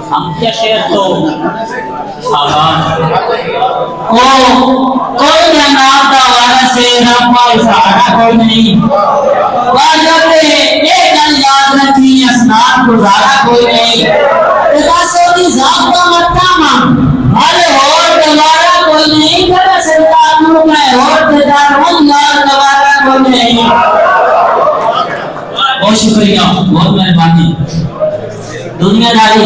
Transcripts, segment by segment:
ہم کیا شہر تو آبان کوئی جناب کا وارث ہے نہ کوئی سہارا کوئی نہیں واجب ایک یاد رکھی اسناد گزارا کوئی نہیں سوتی ذات کا متامہ ارے اور دوبارہ کوئی نہیں کر سکتا میں اور دوبارہ کوئی نہیں۔ بہت شکریہ، بہت مہربانی۔ دنیا داری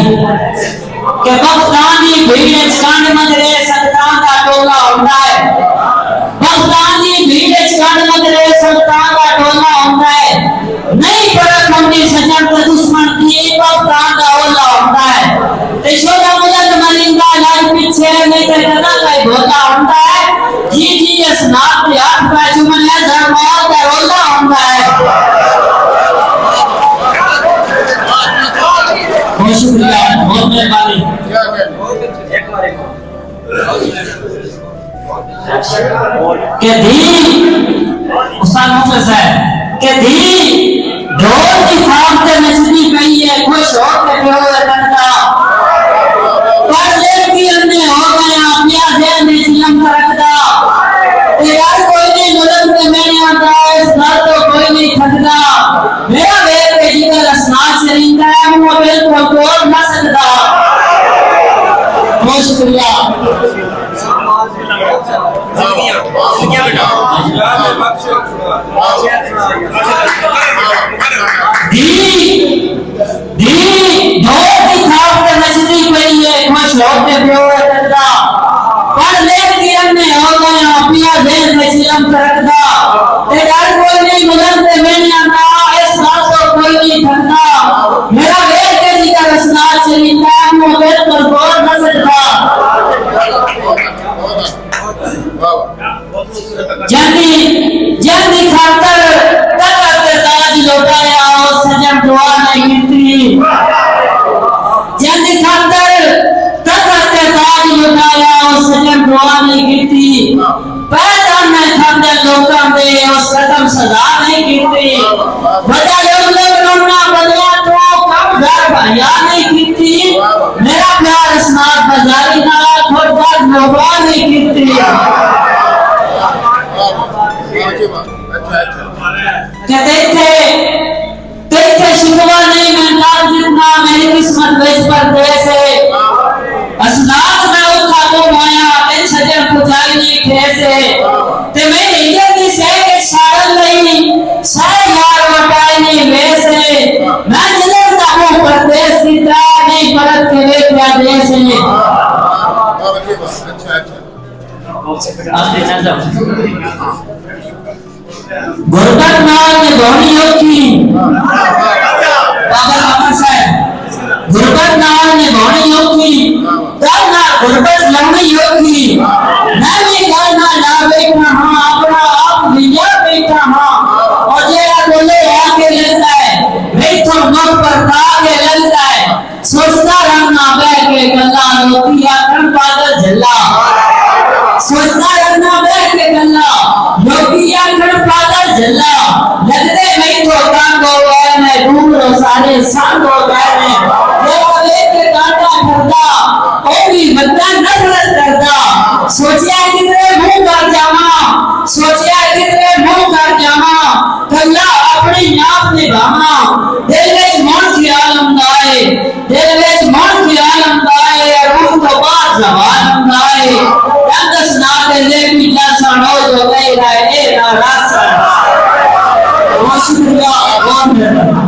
کہ بختانی بھیڑ چکانڈ مدرے سلطان کا ٹولا ہوتا ہے، بختانی بھیڑ چکانڈ مدرے سلطان کا ٹولا ہوتا ہے، نہیں پڑک منڈی سجن کا دشمن کی بختان کا اولا ہوتا ہے، تشودا مدد ملنگا لائی پیچھے نہیں تکتا کئی بھولا ہوتا ہے، جی اسناد پہ ہاتھ پہ چمن ہے دھرمات کا رولا ہوتا ہے۔ بہت شکریہ، بہت مہربانی۔ کہ دھی استاد مفلس ہے کہ دھی ڈھول کی خواب سے نچنی گئی ہے خوش ہو کے پیوے بنتا پر لے کی اندے ہو گیا پیاسے نے چلم کرکتا تیرا کوئی نہیں مدد کے میں نے آتا ہے اس گھر تو کوئی نہیں تھکتا میرا بیر کے جگر اسناد سے رہتا ہے موبیل کو توڑ نہ سکتا۔ بہت شکریہ۔ جلدی خاطر تک تاج لوٹایا اور سجن دعا نہیں گرتی جلدی خاطر تک تاج لوٹایا اور سجن دعا نہیں گرتی پیدا میں خاطر لوکاں دے اور قدم سزا نہیں گرتی بڑا لوگ رونا بدلا تو کم گھر بھیا نہیں گرتی میرا پیار اسناد بازاری نہ کھوٹ بات لوگا نہیں گرتی۔ کہ دیکھتے شکوا نہیں میں لال جتنا میری قسمت بیس پر دیس ہے اسناد میں اٹھا تو مایا تین سجن پچھائی نہیں کھیسے تے میں انجر دی سے کہ شارل نہیں سائے یار وٹائی نہیں ویسے میں جلر دا ہوں پردیس کی ترا نہیں پرد کے لے کیا دیس ہے۔ آخری نظم غربت نال نے بہنی ہوتی بابا بابا صاحب غربت نال نے بہنی ہوتی کرنا غربت لمبی ہوتی میں بھی کرنا نہ بیٹھا ہاں اپنا آپ لیا بیٹھا ہاں اور جیرا بولے آگے لگتا ہے بیٹھو مت پر آگے لگتا ہے سوچتا رہنا بیٹھ کے گلا روتی آکر پادر جھلا سوچتا رہنا بیٹھ کے گلا روتی آکر پادر جھلا لگتے میں تو کانگ ہو گئے میں دور ہو سارے سانگ ہو گئے میں یہ آگے کے کانٹا کرتا او بھی بدن نظرت کرتا سوچیا کتنے منہ کر جاما سوچیا کتنے منہ کر جاما کلا اپنی ناپ نبھاما دل وچ من کی عالم دائے دل وچ من کی عالم دائے روح تو بات زبان دائے اندس ناتے لے بھی جاسا نو جو گئی رائے اے ناراسا۔ بہت شکریہ، بہت مہربانی۔